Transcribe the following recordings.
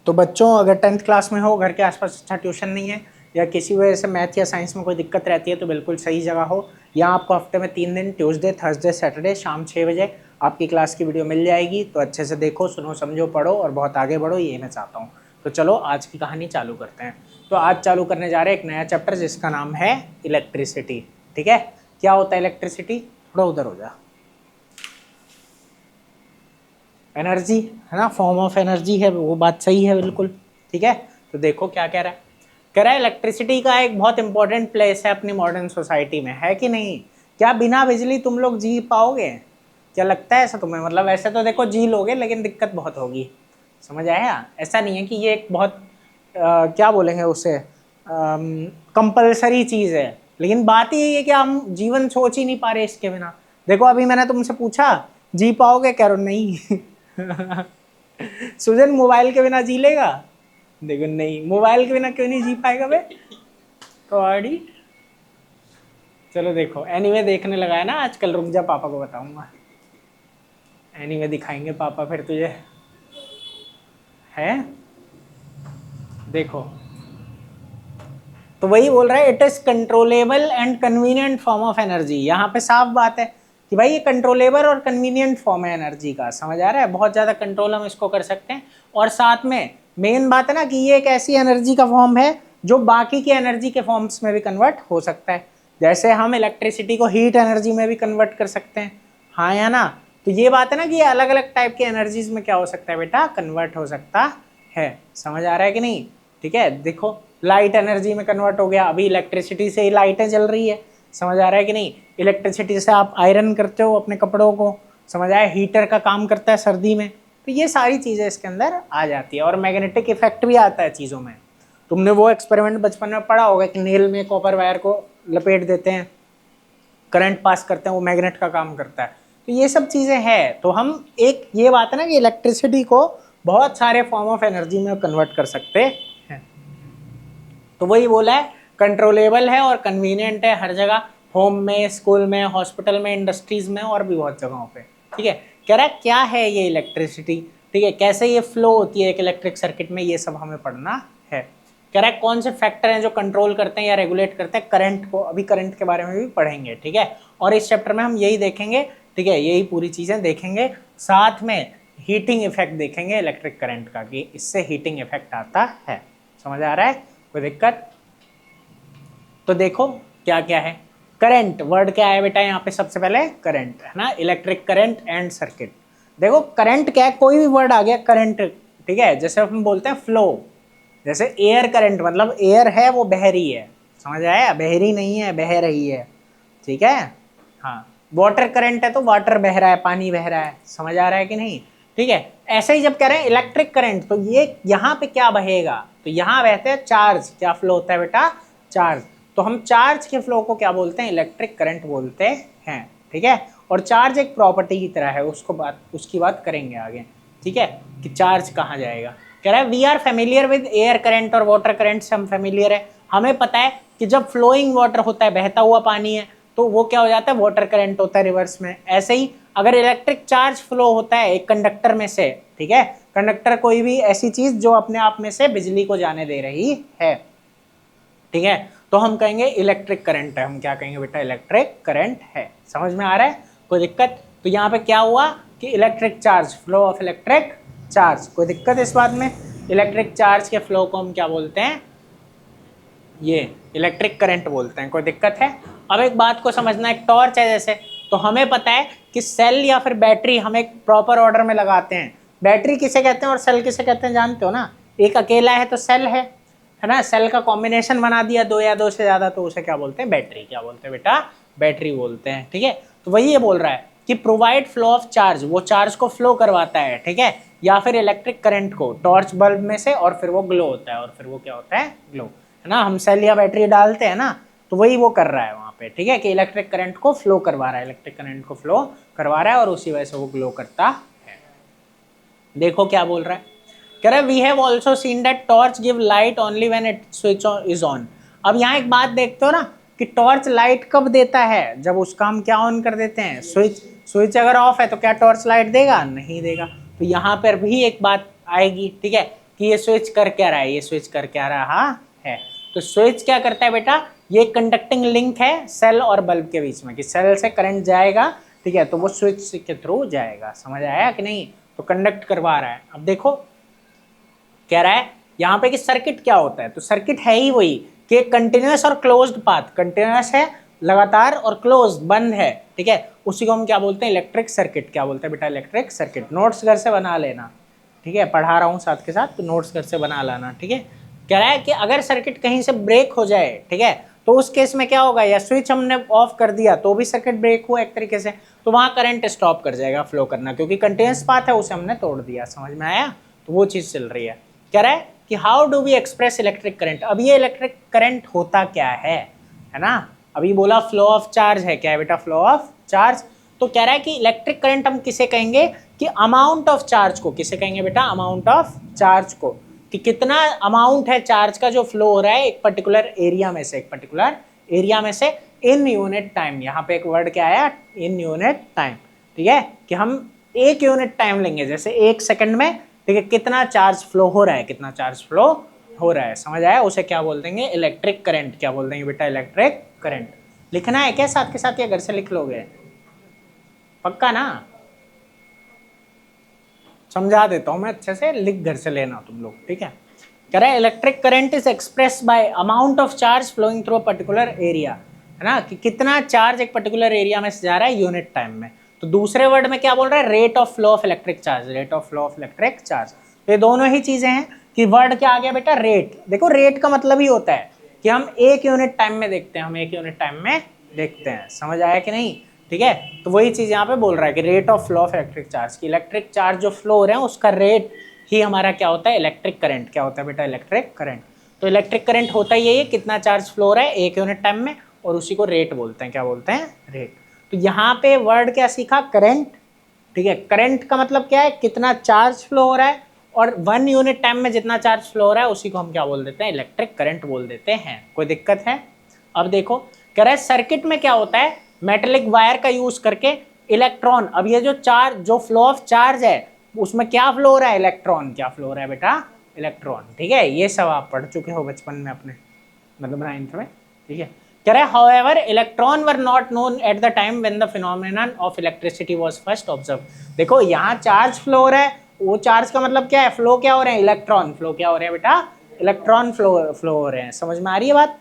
तो बच्चों अगर 10th क्लास में हो, घर के आसपास अच्छा ट्यूशन नहीं है या किसी वजह से मैथ या साइंस में कोई दिक्कत रहती है तो बिल्कुल सही जगह हो। यहाँ आपको हफ्ते में 3 दिन ट्यूसडे, थर्सडे, सैटरडे शाम 6 बजे आपकी क्लास की वीडियो मिल जाएगी। तो अच्छे से देखो, सुनो, समझो, पढ़ो और बहुत आगे बढ़ो, ये मैं चाहता हूँ। तो चलो आज की कहानी चालू करते हैं। तो आज चालू करने जा रहे हैं एक नया चैप्टर जिसका नाम है इलेक्ट्रिसिटी। ठीक है, क्या होता है इलेक्ट्रिसिटी? थोड़ा उधर हो जा। एनर्जी है ना, फॉर्म ऑफ एनर्जी है, वो बात सही है बिल्कुल। ठीक है, तो देखो क्या कह रहा है। कह रहा है इलेक्ट्रिसिटी का एक बहुत इंपॉर्टेंट प्लेस है अपनी मॉडर्न सोसाइटी में, है कि नहीं? क्या बिना बिजली तुम लोग जी पाओगे? क्या लगता है ऐसा तुम्हें? मतलब ऐसे तो देखो जी लोगे, लेकिन दिक्कत बहुत होगी। समझ आया? ऐसा नहीं है कि ये एक बहुत क्या बोलेंगे उसे, कंपलसरी चीज़ है, लेकिन बात यही है कि हम जीवन सोच ही नहीं पा रहे इसके बिना। देखो अभी मैंने तुमसे पूछा जी पाओगे, कह रहे हो नहीं। सुजन मोबाइल के बिना जी लेगा? देखो नहीं, मोबाइल के बिना क्यों नहीं जी पाएगा बे? कौड़ी। चलो देखो, एनीवे देखने लगा है ना आजकल, रुक जा पापा को बताऊंगा। एनीवे दिखाएंगे पापा फिर तुझे, है? देखो, तो वही बोल रहा है, it is controllable and convenient form of energy. यहाँ पे साफ बात है कि भाई ये कंट्रोलेबल और कन्वीनियंट फॉर्म है एनर्जी का। समझ आ रहा है? बहुत ज़्यादा कंट्रोल हम इसको कर सकते हैं। और साथ में मेन बात है ना कि ये एक ऐसी एनर्जी का फॉर्म है जो बाकी की एनर्जी के फॉर्म्स में भी कन्वर्ट हो सकता है। जैसे हम इलेक्ट्रिसिटी को हीट एनर्जी में भी कन्वर्ट कर सकते हैं, हाँ या ना? तो ये बात है ना कि ये अलग अलग टाइप की एनर्जीज में क्या हो सकता है बेटा, कन्वर्ट हो सकता है। समझ आ रहा है कि नहीं? ठीक है, देखो लाइट एनर्जी में कन्वर्ट हो गया, अभी इलेक्ट्रिसिटी से ही लाइटें जल रही है। समझ आ रहा है कि नहीं? इलेक्ट्रिसिटी से आप आयरन करते हो अपने कपड़ों को, समझ आया? हीटर का काम करता है सर्दी में। तो ये सारी चीज़ें इसके अंदर आ जाती है। और मैग्नेटिक इफेक्ट भी आता है चीज़ों में। तुमने वो एक्सपेरिमेंट बचपन में पढ़ा होगा कि नेल में कॉपर वायर को लपेट देते हैं, करंट पास करते हैं, वो मैग्नेट का काम करता है। तो ये सब चीज़ें हैं। तो हम एक ये बात है ना कि इलेक्ट्रिसिटी को बहुत सारे फॉर्म ऑफ एनर्जी में कन्वर्ट कर सकते हैं। तो वही बोला है, कंट्रोलेबल है और कन्वीनियंट है हर जगह, होम में, स्कूल में, हॉस्पिटल में, इंडस्ट्रीज में और भी बहुत जगहों पे। ठीक है, कह रहा है क्या है ये इलेक्ट्रिसिटी, ठीक है, कैसे ये फ्लो होती है एक इलेक्ट्रिक सर्किट में, ये सब हमें पढ़ना है। कह रहा है कौन से फैक्टर हैं जो कंट्रोल करते हैं या रेगुलेट करते हैं करंट को, अभी करंट के बारे में भी पढ़ेंगे। ठीक है, और इस चैप्टर में हम यही देखेंगे। ठीक है, यही पूरी चीज़ें देखेंगे, साथ में हीटिंग इफेक्ट देखेंगे इलेक्ट्रिक करंट का कि इससे हीटिंग इफेक्ट आता है। समझ आ रहा है? कोई दिक्कत? तो देखो क्या क्या है। करंट वर्ड क्या है बेटा? यहाँ पे सबसे पहले करंट है ना, इलेक्ट्रिक करंट एंड सर्किट। देखो करंट क्या है, कोई भी वर्ड आ गया करंट, ठीक है। जैसे हम बोलते हैं फ्लो, जैसे एयर करंट, मतलब एयर है वो बह रही है। समझ आया? बह रही नहीं है, बह रही है। ठीक है, हाँ। वाटर करंट है तो वाटर बह रहा है, पानी बह रहा है। समझ आ रहा है कि नहीं? ठीक है, ऐसे ही जब कह रहे हैं इलेक्ट्रिक करंट, तो ये यहाँ पे क्या बहेगा? तो यहाँ बहते हैं चार्ज। क्या फ्लो होता है बेटा? चार्ज। तो हम चार्ज के फ्लो को क्या बोलते हैं? इलेक्ट्रिक करंट बोलते हैं। ठीक है, और चार्ज एक प्रॉपर्टी की तरह है, उसकी बात करेंगे आगे। ठीक है, कि चार्ज कहाँ जाएगा। कह रहा है we are familiar with air current और वाटर करंट से हम फेमिलियर है। हमें पता है कि जब फ्लोइंग वाटर होता है, बहता हुआ पानी है, तो वो क्या हो जाता है? वाटर करंट होता है रिवर्स में। ऐसे ही अगर इलेक्ट्रिक चार्ज फ्लो होता है एक कंडक्टर में से, ठीक है, कंडक्टर कोई भी ऐसी चीज जो अपने आप में से बिजली को जाने दे रही है, ठीक है, तो हम कहेंगे इलेक्ट्रिक करंट है। हम क्या कहेंगे बेटा? इलेक्ट्रिक करंट है। समझ में आ रहा है? कोई दिक्कत? तो यहाँ पे क्या हुआ कि electric charge, flow of electric charge. कोई दिक्कत इस बात में? इलेक्ट्रिक चार्ज के फ्लो को हम क्या बोलते हैं? ये इलेक्ट्रिक करंट बोलते हैं। कोई दिक्कत है? अब एक बात को समझना, एक टॉर्च है जैसे, तो हमें पता है कि सेल या फिर बैटरी हम एक प्रॉपर ऑर्डर में लगाते हैं। बैटरी किसे कहते हैं और सेल किसे कहते हैं जानते हो ना? एक अकेला है तो सेल है ना, सेल का कॉम्बिनेशन बना दिया दो या दो से ज्यादा, तो उसे क्या बोलते हैं? बैटरी। क्या बोलते हैं बेटा? बैटरी बोलते हैं। ठीक है, तो वही ये बोल रहा है कि प्रोवाइड फ्लो ऑफ चार्ज, वो चार्ज को फ्लो करवाता है, ठीक है, या फिर इलेक्ट्रिक करंट को टॉर्च बल्ब में से, और फिर वो ग्लो होता है, और फिर वो क्या होता है? ग्लो, है ना। हम सेल या बैटरी डालते हैं ना, तो वही वो कर रहा है वहां पे। ठीक है, कि इलेक्ट्रिक करंट को फ्लो करवा रहा है, इलेक्ट्रिक करंट को फ्लो करवा रहा है, और उसी वजह से वो ग्लो करता है। देखो क्या बोल रहा है, कह रहा है we have also seen that torch give light only when it switch is on. अब यहाँ एक बात देखते हो ना कि टॉर्च लाइट कब देता है? जब उसका हम क्या ऑन कर देते हैं? स्विच। स्विच अगर ऑफ है तो क्या टॉर्च लाइट देगा? नहीं देगा। तो यहाँ पर भी एक बात आएगी, ठीक है, कि ये स्विच कर क्या रहा है, ये स्विच कर क्या रहा है। तो स्विच क्या करता है बेटा, ये कंडक्टिंग लिंक है सेल और बल्ब के बीच में, कि सेल से करंट जाएगा, ठीक है, तो वो स्विच के थ्रू जाएगा। समझ आया कि नहीं? तो कंडक्ट करवा रहा है। अब देखो कह रहा है यहाँ पे कि सर्किट क्या होता है, तो सर्किट है ही वही कि कंटिन्यूअस और क्लोज्ड पाथ, कंटिन्यूअस है लगातार और क्लोज बंद है, ठीक है, उसी को हम क्या बोलते हैं, इलेक्ट्रिक सर्किट। क्या बोलते हैं बेटा, इलेक्ट्रिक सर्किट। नोट्स घर से बना लेना, ठीक है, पढ़ा रहा हूँ साथ के साथ, तो नोट्स घर से बना लाना, ठीक है। कह रहा है कि अगर सर्किट कहीं से ब्रेक हो जाए, ठीक है, तो उस केस में क्या होगा, या स्विच हमने ऑफ कर दिया तो भी सर्किट ब्रेक हुआ एक तरीके से, तो वहां करंट स्टॉप कर जाएगा फ्लो करना, क्योंकि कंटिन्यूअस पाथ है उसे हमने तोड़ दिया। समझ में आया? तो वो चीज चल रही है। कह रहा है कि how do we express electric current. अब ये इलेक्ट्रिक करंट होता क्या है ना? अभी बोला फ्लो ऑफ चार्ज है, क्या है बेटा, फ्लो ऑफ चार्ज। तो कह रहा है कि इलेक्ट्रिक करंट हम किसे कहेंगे, कि अमाउंट ऑफ चार्ज को। किसे कहेंगे बेटा, अमाउंट ऑफ चार्ज को, कि कितना अमाउंट है चार्ज का जो फ्लो हो रहा है एक पर्टिकुलर एरिया में से, एक पर्टिकुलर एरिया में से, इन यूनिट टाइम। यहाँ पे एक वर्ड क्या आया, इन यूनिट टाइम, ठीक है, कि हम एक यूनिट टाइम लेंगे, जैसे एक सेकंड में, ठीक है, कितना चार्ज फ्लो हो रहा है, कितना चार्ज फ्लो हो रहा है। समझ आया? उसे क्या बोल देंगे, इलेक्ट्रिक करंट। क्या बोल देंगे बेटा, इलेक्ट्रिक करंट। लिखना है क्या साथ के साथ, या घर से लिख लोगे? पक्का ना? समझा देता हूं मैं अच्छे से, लिख घर से लेना तुम लोग, ठीक है। कह रहा है electric current is express by amount of charge flowing through a particular area, है ना, कि कितना चार्ज एक पर्टिकुलर एरिया में से जा रहा है यूनिट टाइम में। तो दूसरे वर्ड में क्या बोल रहा है, rate of flow of electric charge, rate of flow of electric charge. तो ये दोनों ही चीजें हैं, कि वर्ड क्या आ गया बेटा, रेट। देखो रेट का मतलब ही होता है कि हम एक यूनिट टाइम में देखते हैं, हम एक यूनिट टाइम में देखते हैं। समझ आया कि नहीं? ठीक है, तो वही चीज यहाँ पे बोल रहा है कि rate of flow of electric charge, की इलेक्ट्रिक चार्ज जो फ्लो हो रहे हैं उसका रेट ही हमारा क्या होता है, इलेक्ट्रिक करंट। क्या होता है बेटा, इलेक्ट्रिक करंट। तो इलेक्ट्रिक करंट होता ही है कितना चार्ज फ्लो हो रहा है एक यूनिट टाइम में, और उसी को रेट बोलते हैं। क्या बोलते हैं, रेट। तो यहाँ पे वर्ड क्या सीखा, करंट, ठीक है। करंट का मतलब क्या है, कितना चार्ज फ्लो हो रहा है, और 1 यूनिट टाइम में जितना चार्ज फ्लो हो रहा है उसी को हम क्या बोल देते हैं, इलेक्ट्रिक करंट बोल देते हैं। कोई दिक्कत है? अब देखो कह रहा है सर्किट में क्या होता है, मेटेलिक वायर का यूज करके इलेक्ट्रॉन, अब ये जो चार्ज, जो फ्लो ऑफ चार्ज है उसमें क्या फ्लो हो रहा है, इलेक्ट्रॉन। क्या फ्लो हो रहा है बेटा, इलेक्ट्रॉन, ठीक है। ये सब आप पढ़ चुके हो बचपन में अपने, मतलब 9th में, ठीक है। कह रहा है however electron were not known at the time when the phenomenon of electricity was first observe. देखो यहाँ चार्ज फ्लो हो रहा है, वो चार्ज का मतलब क्या है, फ्लो क्या हो रहे हैं, इलेक्ट्रॉन फ्लो क्या हो रहे हैं बेटा, इलेक्ट्रॉन फ्लो हो रहे हैं। समझ में आ रही है बात?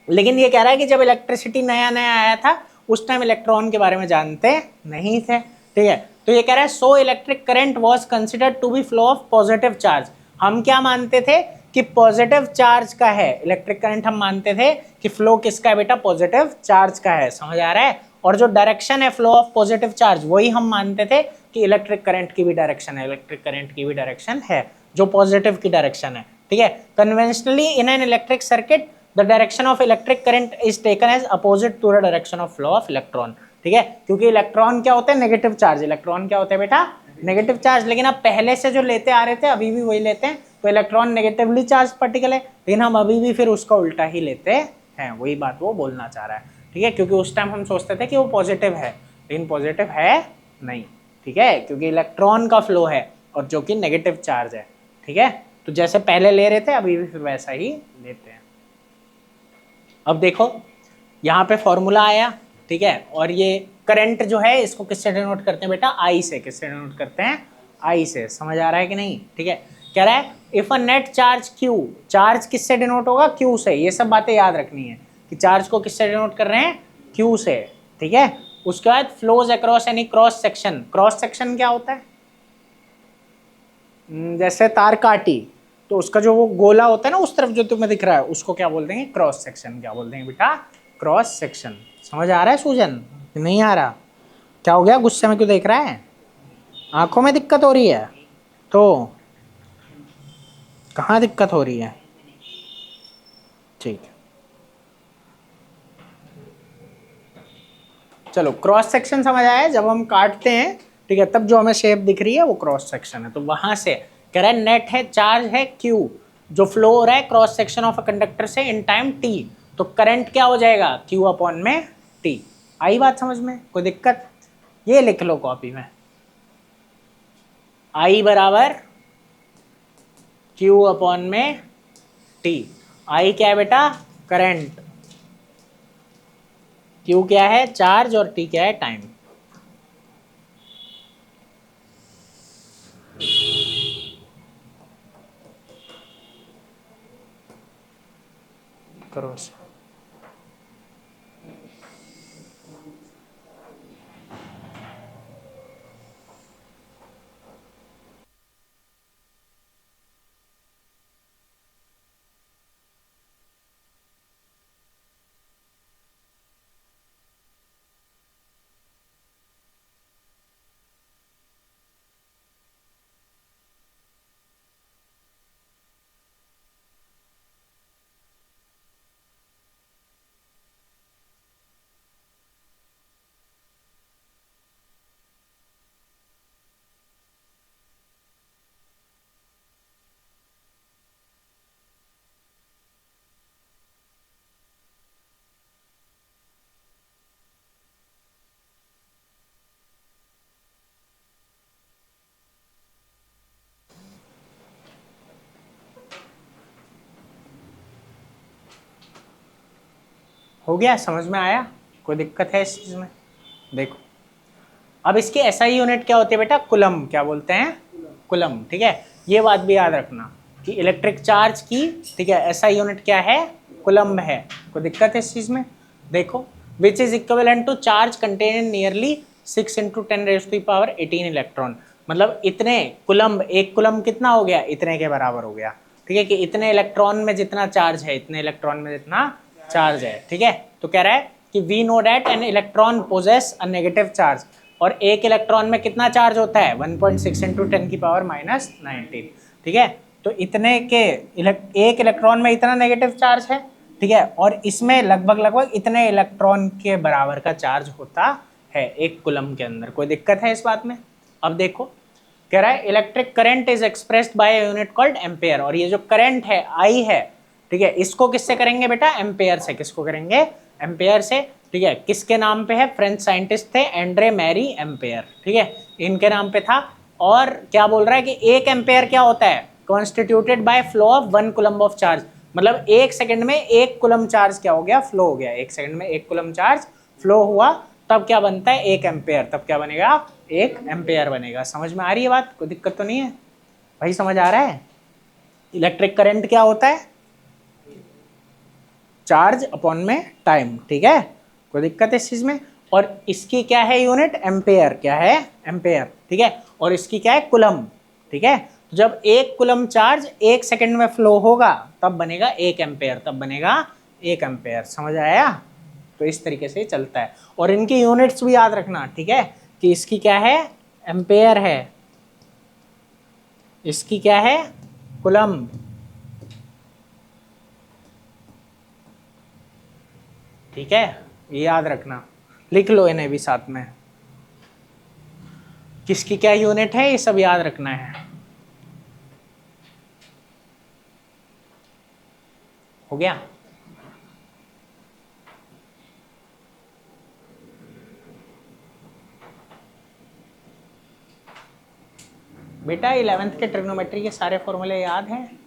लेकिन ये कह रहा है कि जब इलेक्ट्रिसिटी नया नया आया था उस टाइम इलेक्ट्रॉन के बारे में जानते नहीं थे, ठीक है। तो ये कह रहा है so electric current was considered to be flow of positive charge. हम क्या मानते थे कि पॉजिटिव चार्ज का है इलेक्ट्रिक करंट, हम मानते थे कि फ्लो किसका है बेटा, पॉजिटिव चार्ज का है। समझ आ रहा है? और जो डायरेक्शन है फ्लो ऑफ पॉजिटिव चार्ज, वही हम मानते थे कि इलेक्ट्रिक करंट की भी डायरेक्शन है, इलेक्ट्रिक करंट की भी डायरेक्शन है जो पॉजिटिव की डायरेक्शन है, ठीक है। Conventionally in an electric circuit the direction of electric current is taken as opposite to the direction of flow of electron, ठीक है। क्योंकि इलेक्ट्रॉन क्या होते हैं, नेगेटिव चार्ज। इलेक्ट्रॉन क्या होते हैं बेटा, नेगेटिव चार्ज। लेकिन अब पहले से जो लेते आ रहे थे अभी भी वही लेते हैं, तो इलेक्ट्रॉन नेगेटिवली चार्ज पार्टिकल है, लेकिन हम अभी भी फिर उसका उल्टा ही लेते हैं। वही बात वो बोलना चाह रहा है, ठीक है। क्योंकि उस टाइम हम सोचते थे कि वो पॉजिटिव है, लेकिन पॉजिटिव है नहीं, ठीक है, क्योंकि इलेक्ट्रॉन का फ्लो है और जो कि नेगेटिव चार्ज है, ठीक है। तो जैसे पहले ले रहे थे अभी भी फिर वैसा ही लेते हैं। अब देखो यहाँ पे फॉर्मूला आया, ठीक है, और ये करंट जो है इसको किससे डिनोट करते हैं बेटा, आई से। किससे डिनोट करते हैं, आई से। समझ आ रहा है कि नहीं? ठीक है। कह रहा है if a net charge Q, charge किससे डिनोट होगा, क्यू से। ये सब बातें याद रखनी है कि चार्ज को किससे डिनोट कर रहे हैं, क्यू से, ठीक है। उसके बाद flows across any cross section. Cross section क्या होता है, जैसे तार काटी तो उसका जो वो गोला होता है ना उस तरफ जो तुम्हें दिख रहा है उसको क्या बोल देंगे, क्रॉस सेक्शन। क्या बोल देंगे बेटा, क्रॉस सेक्शन। समझ आ रहा है सूजन, नहीं आ रहा? क्या हो गया, गुस्से में क्यों देख रहा है, आंखों में दिक्कत हो रही है? तो कहाँ दिक्कत हो रही है? ठीक है, चलो क्रॉस सेक्शन समझ आया। जब हम काटते हैं, ठीक है, तब जो हमें शेप दिख रही है वो क्रॉस सेक्शन है। तो वहां से कह रहा है नेट है, चार्ज है क्यू, जो फ्लो हो रहा है cross section of a conductor से इन टाइम टी, तो करंट क्या हो जाएगा, क्यू अपॉन में टी। आई बात समझ में? कोई दिक्कत? ये लिख लो कॉपी में, आई बराबर Q अपॉन में T। I क्या है बेटा? करंट। Q क्या है? चार्ज। और T क्या है? टाइम। करो से। हो गया? समझ में आया? कोई दिक्कत है इस चीज में? देखो, अब इसकी एसआई यूनिट क्या होती है बेटा? कुलम। क्या बोलते हैं? कुलम। ठीक है, ये बात भी याद रखना कि इलेक्ट्रिक चार्ज की, ठीक है, एसआई यूनिट क्या है? कुलम है। कोई दिक्कत है इस चीज में? देखो, which is equivalent to charge contain nearly 6 × 10⁻18 electron. मतलब इतने कुलम, एक कुलम कितना हो गया? इतने के बराबर हो गया। ठीक है, कि इतने इलेक्ट्रॉन में जितना चार्ज है, इतने इलेक्ट्रॉन में जितना चार्ज है। ठीक है, तो कह रहा है कि we know that an electron possess a negative charge. और एक इलेक्ट्रॉन में कितना चार्ज होता है? 1.6 × 10⁻19। ठीक है, तो इतने के एक इलेक्ट्रॉन में इतना नेगेटिव चार्ज है। ठीक है, और इसमें लगभग इतने इलेक्ट्रॉन के बराबर का चार्ज होता है एक कुलम के अंदर। कोई दिक्कत है इस बात में? अब देखो, कह रहा है electric current is expressed by unit called ampere. और ये जो करंट है, आई है, ठीक है, इसको किससे करेंगे बेटा? एम्पेयर से। किसको करेंगे? एम्पेयर से। ठीक है, किसके नाम पे है? फ्रेंच साइंटिस्ट थे एंड्रे मैरी एम्पेयर। ठीक है, इनके नाम पे था। और क्या बोल रहा है कि एक एम्पेयर क्या होता है? Constituted by flow of 1 coulomb of charge. मतलब एक सेकंड में 1 कूलम चार्ज क्या हो गया? फ्लो हो गया। एक सेकंड में 1 कूलम चार्ज फ्लो हुआ, तब क्या बनता है? 1 एम्पेयर। तब क्या बनेगा? 1 एम्पेयर बनेगा। समझ में आ रही है बात? कोई दिक्कत तो नहीं है भाई? समझ आ रहा है? इलेक्ट्रिक करंट क्या होता है? चार्ज अपॉन में टाइम। ठीक है, कोई दिक्कत है इस चीज में? और इसकी क्या है यूनिट? एम्पेयर। क्या है? एम्पेयर। ठीक है, और इसकी क्या है? कुलम। ठीक है, तो जब 1 कुलम चार्ज 1 सेकंड में फ्लो होगा, तब बनेगा 1 एम्पेयर। तब बनेगा 1 एम्पेयर। समझ आया? तो इस तरीके से चलता है। और इनकी यूनिट्स भी याद रखना। ठीक है, कि इसकी क्या है? एम्पेयर है। इसकी क्या है? कुलम। ठीक है, ये याद रखना, लिख लो इन्हें भी साथ में। किसकी क्या यूनिट है, ये सब याद रखना है। हो गया? बेटा 11th के ट्रिग्नोमेट्री के सारे फॉर्मूले याद हैं?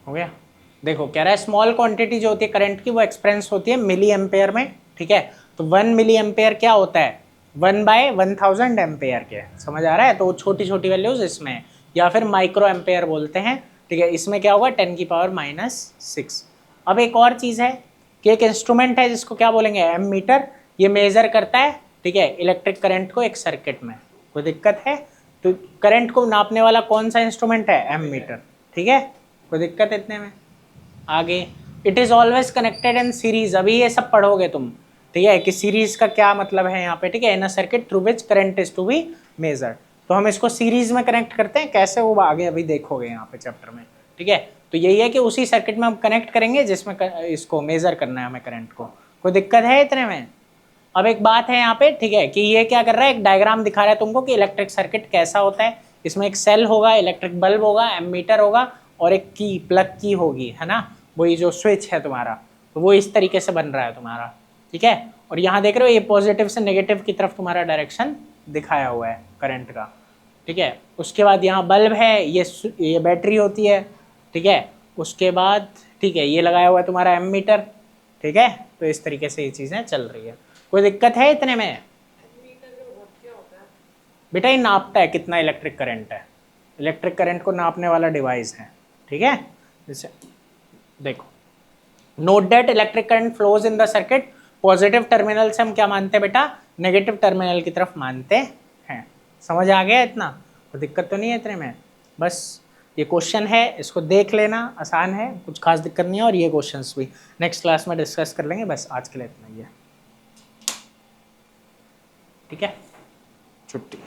हो गया? देखो, कह रहा है स्मॉल क्वांटिटी जो होती है करंट की, वो एक्सप्रेस होती है मिली एम्पेयर में। ठीक है, तो 1 मिली एम्पेयर क्या होता है? 1/1000 एम्पेयर के। समझ आ रहा है? तो छोटी छोटी वैल्यूज इसमें, या फिर माइक्रो एम्पेयर बोलते हैं। ठीक है, इसमें क्या होगा? 10⁻⁻6। अब एक और चीज़ है कि एक इंस्ट्रूमेंट है जिसको क्या बोलेंगे? एमीटर। ये मेजर करता है, ठीक है, इलेक्ट्रिक करंट को एक सर्किट में। कोई दिक्कत है? तो करंट को नापने वाला कौन सा इंस्ट्रूमेंट है? एमीटर। ठीक है, कोई दिक्कत है इतने में? आगे, it is always connected in series. अभी ये सब पढ़ोगे तुम। ठीक है, कि सीरीज का क्या मतलब है यहाँ पे? ठीक है, इन a circuit through which current is to be measured. तो हम इसको सीरीज में कनेक्ट करते हैं। कैसे, वो आगे अभी देखोगे यहाँ पे चैप्टर में। ठीक है, तो यही है कि उसी सर्किट में हम कनेक्ट करेंगे जिसमें इसको मेजर करना है हमें करंट को। कोई दिक्कत है इतने में? अब एक बात है यहाँ पे, ठीक है, कि ये क्या कर रहा है? एक डायग्राम दिखा रहा है तुमको कि इलेक्ट्रिक सर्किट कैसा होता है। इसमें एक सेल होगा, इलेक्ट्रिक बल्ब होगा, एमीटर होगा, और एक की प्लग की होगी, है ना, वही जो स्विच है तुम्हारा, तो वो इस तरीके से बन रहा है तुम्हारा, ठीक है। और यहाँ देख रहे हो ये पॉजिटिव से नेगेटिव की तरफ तुम्हारा डायरेक्शन दिखाया हुआ है करंट का, ठीक है। उसके बाद यहाँ बल्ब है, ये बैटरी होती है, ठीक है। उसके बाद ठीक है ये लगाया हुआ है तुम्हारा एमीटर, ठीक है। तो इस तरीके से ये चीज़ें चल रही है। कोई दिक्कत है इतने में? बेटा ये नापता है कितना इलेक्ट्रिक करंट है, इलेक्ट्रिक करंट को नापने वाला डिवाइस है, ठीक है। जैसे देखो, note that electric current flows in the circuit, positive terminal से हम क्या मानते हैं बेटा, नेगेटिव टर्मिनल की तरफ मानते हैं। समझ आ गया इतना? तो दिक्कत तो नहीं है इतने में, बस ये क्वेश्चन है इसको देख लेना, आसान है, कुछ खास दिक्कत नहीं है। और ये क्वेश्चंस भी नेक्स्ट क्लास में डिस्कस कर लेंगे, बस आज के लिए इतना ही है, ठीक है। छुट्टी।